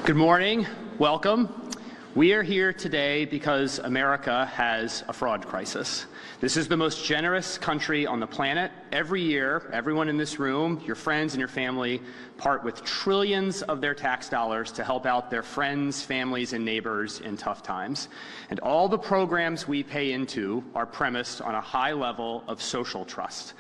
Good morning. Welcome. We are here today because America has a fraud crisis. This is the most generous country on the planet. Every year, everyone in this room, your friends and your family, part with trillions of their tax dollars to help out their friends, families, and neighbors in tough times. And all the programs we pay into are premised on a high level of social trust,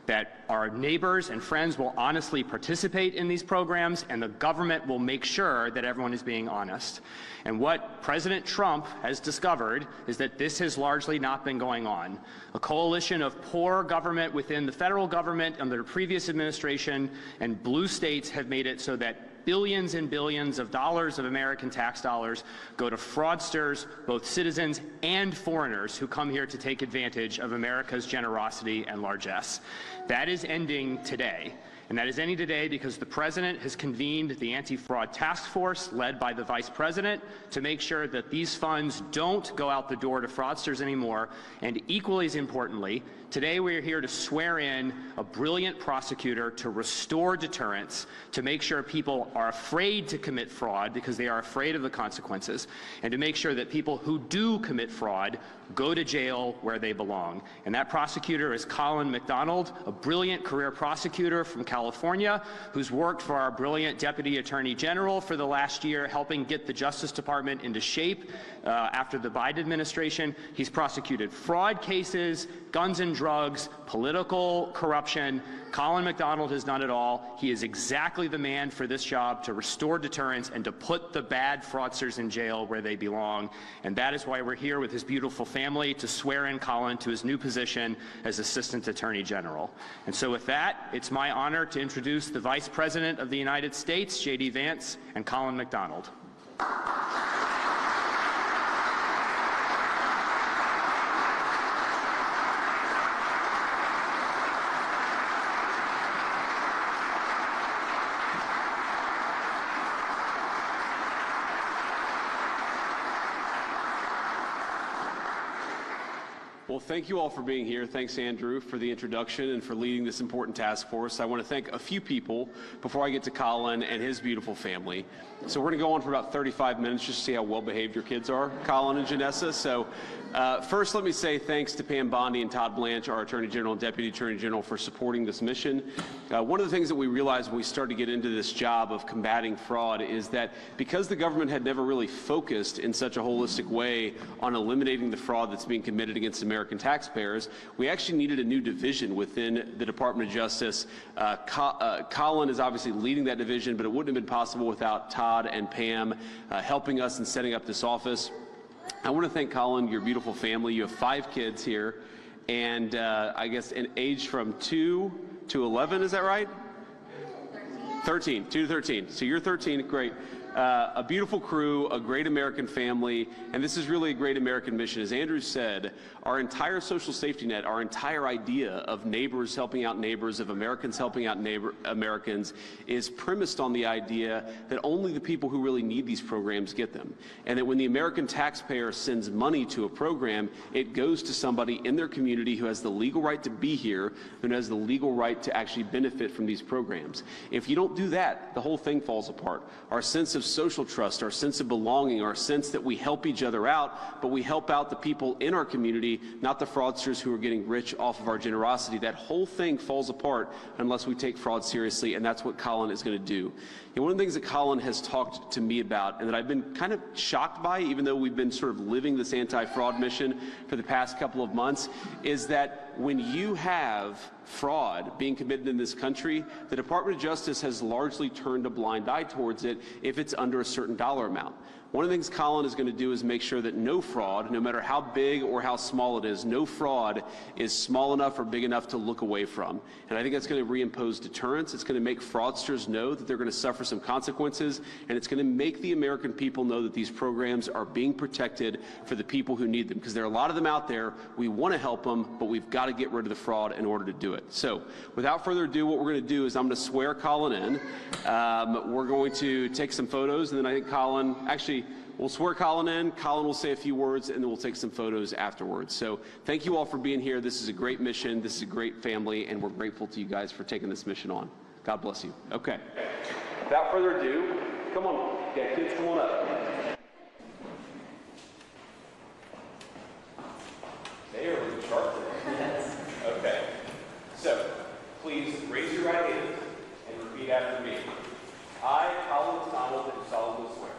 that our neighbors and friends will honestly participate in these programs, and the government will make sure that everyone is being honest. And what President Trump has discovered is that this has largely not been going on. A coalition of poor government within the federal government under the previous administration and blue states have made it so that billions and billions of dollars of American tax dollars go to fraudsters, both citizens and foreigners who come here to take advantage of America's generosity and largesse. That is ending today. And that is ending today because the President has convened the anti-fraud task force led by the Vice President to make sure that these funds don't go out the door to fraudsters anymore. And equally as importantly, today we are here to swear in a brilliant prosecutor to restore deterrence, to make sure people are afraid to commit fraud because they are afraid of the consequences, and to make sure that people who do commit fraud go to jail where they belong. And that prosecutor is Colin McDonald, a brilliant career prosecutor from California who's worked for our brilliant Deputy Attorney General for the last year, helping get the Justice Department into shape after the Biden administration. He's prosecuted fraud cases, guns and drugs, political corruption. Colin McDonald has done it all. He is exactly the man for this job, to restore deterrence and to put the bad fraudsters in jail where they belong. And that is why we're here with his beautiful family to swear in Colin to his new position as Assistant Attorney General. And so with that, it's my honor to introduce the Vice President of the United States, J.D. Vance, and Colin McDonald. Well, thank you all for being here. Thanks, Andrew, for the introduction and for leading this important task force. I want to thank a few people before I get to Colin and his beautiful family. So we're going to go on for about 35 minutes just to see how well-behaved your kids are, Colin and Janessa. So first, let me say thanks to Pam Bondi and Todd Blanche, our Attorney General and Deputy Attorney General, for supporting this mission. One of the things that we realized when we started to get into this job of combating fraud is that because the government had never really focused in such a holistic way on eliminating the fraud that's being committed against American taxpayers, we actually needed a new division within the Department of Justice. Colin is obviously leading that division, but it wouldn't have been possible without Todd and Pam helping us in setting up this office. I want to thank Colin, your beautiful family. You have 5 kids here, and I guess in age from 2 to 11, is that right? 13, 2 to 13. So you're 13, great. A beautiful crew, a great American family, and this is really a great American mission. As Andrew said, our entire social safety net, our entire idea of neighbors helping out neighbors, of Americans helping out Americans, is premised on the idea that only the people who really need these programs get them. And that when the American taxpayer sends money to a program, it goes to somebody in their community who has the legal right to be here, who has the legal right to actually benefit from these programs. If you don't do that, the whole thing falls apart. Our sense of social trust, our sense of belonging, our sense that we help each other out, but we help out the people in our community, not the fraudsters who are getting rich off of our generosity. That whole thing falls apart unless we take fraud seriously, and that's what Colin is going to do. And one of the things that Colin has talked to me about, and that I've been kind of shocked by, even though we've been sort of living this anti-fraud mission for the past couple of months, is that when you have fraud being committed in this country, the Department of Justice has largely turned a blind eye towards it if it's under a certain dollar amount. One of the things Colin is going to do is make sure that no fraud, no matter how big or how small it is, no fraud is small enough or big enough to look away from. And I think that's going to reimpose deterrence. It's going to make fraudsters know that they're going to suffer some consequences, and it's going to make the American people know that these programs are being protected for the people who need them, because there are a lot of them out there. We want to help them, but we've got to get rid of the fraud in order to do it. So without further ado, what we're going to do is I'm going to swear Colin in. We're going to take some photos, and then I think Colin, actually, we'll swear Colin in. Colin will say a few words, and then we'll take some photos afterwards. So thank you all for being here. This is a great mission. This is a great family, and we're grateful to you guys for taking this mission on. God bless you. Okay. Without further ado, come on. Okay, kids, come on up. They are really sharp today. Okay. So, please raise your right hand and repeat after me. I, Colin McDonald, do solemnly swear.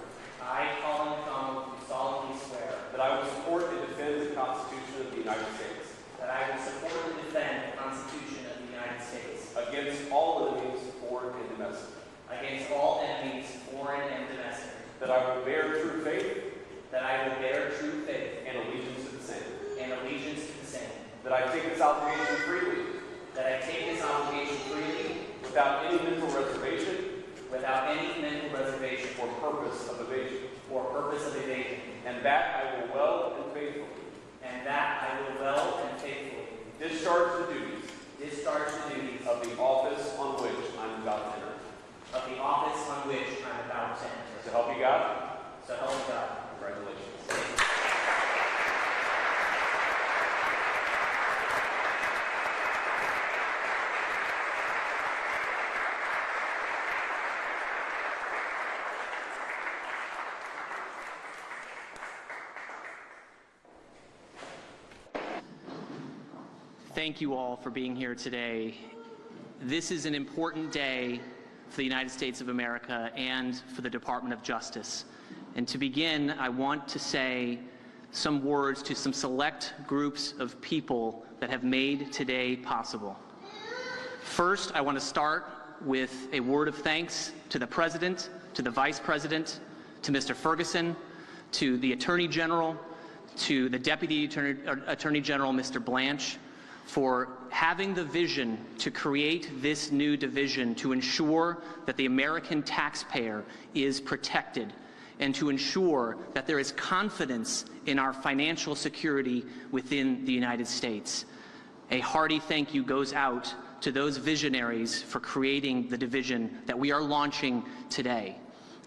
I, Colin McDonald, do solemnly swear That I will support and defend the Constitution of the United States. that I will support and defend the Constitution of the United States Against all enemies, foreign and domestic. against all enemies, foreign and domestic, That I will bear true faith that I will bear true faith and allegiance to the same. and allegiance to the same, That I take this obligation freely, that I take this obligation freely without any mental reservation without any mental reservation or purpose of evasion. or purpose of evasion, And that I will well and faithfully and that I will well and faithfully discharge the duties discharge the duties of the office on which I am about to enter. of the office on which I am about to enter. So help you God. So help me God. Congratulations. Thank you all for being here today. This is an important day for the United States of America and for the Department of Justice. And to begin, I want to say some words to some select groups of people that have made today possible. First, I want to start with a word of thanks to the President, to the Vice President, to Mr. Ferguson, to the Attorney General, to the Deputy Attorney General, Mr. Blanche, for having the vision to create this new division to ensure that the American taxpayer is protected and to ensure that there is confidence in our financial security within the United States. A hearty thank you goes out to those visionaries for creating the division that we are launching today.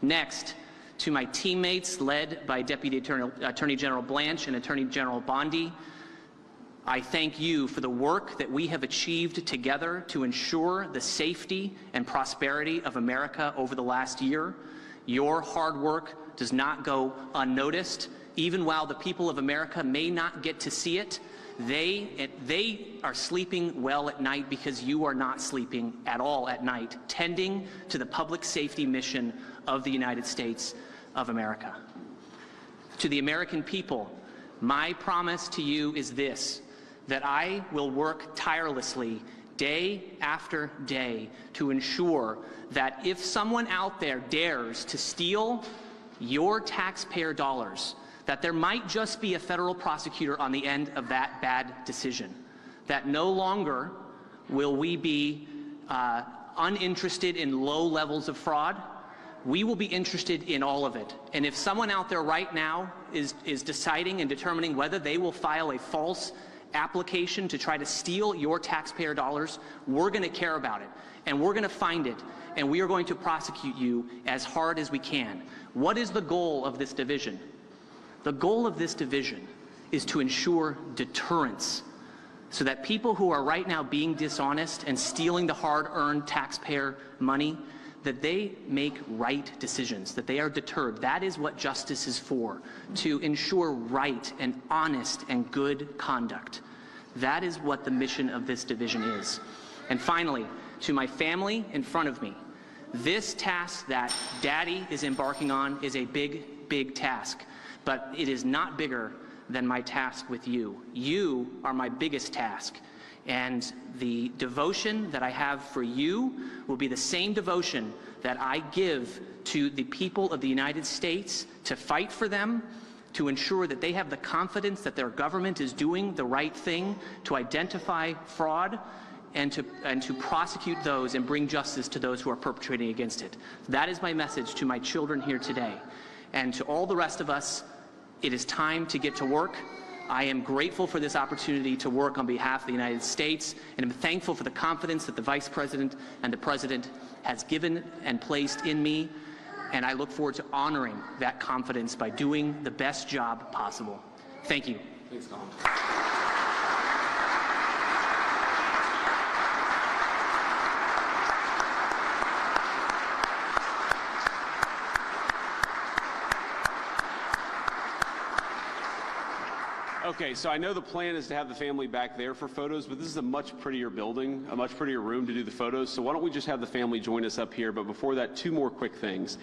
Next, to my teammates led by Deputy Attorney General Blanche and Attorney General Bondi, I thank you for the work that we have achieved together to ensure the safety and prosperity of America over the last year. Your hard work does not go unnoticed. Even while the people of America may not get to see it, they are sleeping well at night because you are not sleeping at all at night, tending to the public safety mission of the United States of America. To the American people, my promise to you is this: that I will work tirelessly day after day to ensure that if someone out there dares to steal your taxpayer dollars, that there might just be a federal prosecutor on the end of that bad decision, that no longer will we be uninterested in low levels of fraud. We will be interested in all of it. And if someone out there right now is deciding and determining whether they will file a false application to try to steal your taxpayer dollars, we're going to care about it, and we're going to find it, and we are going to prosecute you as hard as we can. What is the goal of this division? The goal of this division is to ensure deterrence, so that people who are right now being dishonest and stealing the hard-earned taxpayer money, that they make right decisions, that they are deterred. That is what justice is for, to ensure right and honest and good conduct. That is what the mission of this division is. And finally, to my family in front of me, this task that Daddy is embarking on is a big, big task, but it is not bigger than my task with you. You are my biggest task. And the devotion that I have for you will be the same devotion that I give to the people of the United States to fight for them, to ensure that they have the confidence that their government is doing the right thing, to identify fraud, and to prosecute those and bring justice to those who are perpetrating against it. That is my message to my children here today. And to all the rest of us, it is time to get to work. I am grateful for this opportunity to work on behalf of the United States, and I'm thankful for the confidence that the Vice President and the President has given and placed in me, and I look forward to honoring that confidence by doing the best job possible. Thank you. Thanks, Colin. Okay, so I know the plan is to have the family back there for photos, but this is a much prettier building, a much prettier room to do the photos. So why don't we just have the family join us up here? But before that, two more quick things.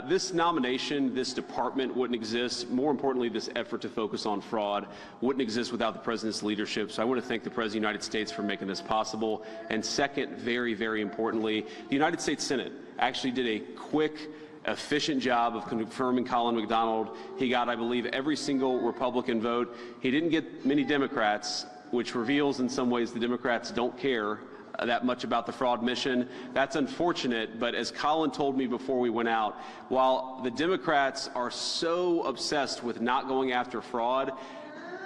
This nomination, this department wouldn't exist. More importantly, this effort to focus on fraud wouldn't exist without the President's leadership. So I want to thank the President of the United States for making this possible. And second, very, very importantly, the United States Senate actually did a quick, efficient job of confirming Colin McDonald. He got, I believe, every single Republican vote. He didn't get many Democrats, which reveals in some ways the Democrats don't care that much about the fraud mission. That's unfortunate, but as Colin told me before we went out, while the Democrats are so obsessed with not going after fraud,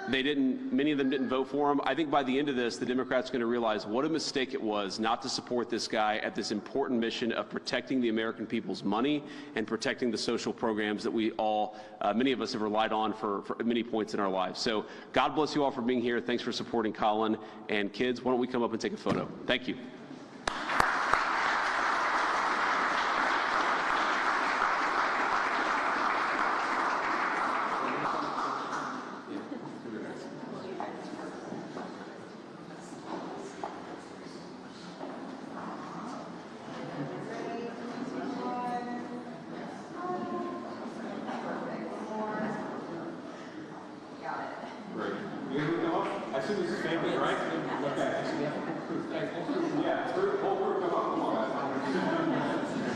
many of them didn't vote for him. I think by the end of this, the Democrats are going to realize what a mistake it was not to support this guy at this important mission of protecting the American people's money and protecting the social programs that we all, many of us have relied on for many points in our lives. So God bless you all for being here. Thanks for supporting Colin. And kids, why don't we come up and take a photo? Thank you. I assume this is family, right? Okay. Yeah, whole group, come on, come on.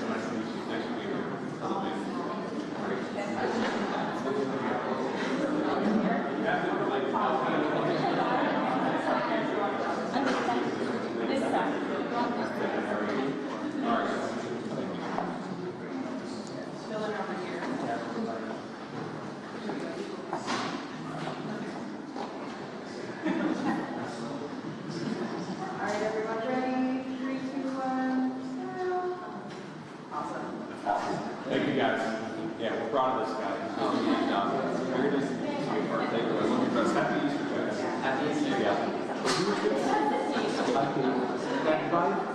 Nice to meet you. Nice to meet you. Thank you guys. Yeah, we're proud of this guy. Very nice to meet you. Thank you. I love your dress. Happy Easter, guys. Happy Easter. Yeah.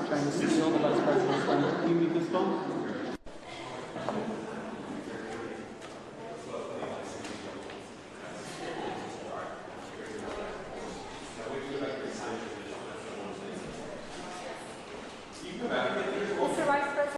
Trying to steal the vice president's phone. Can you meet this phone?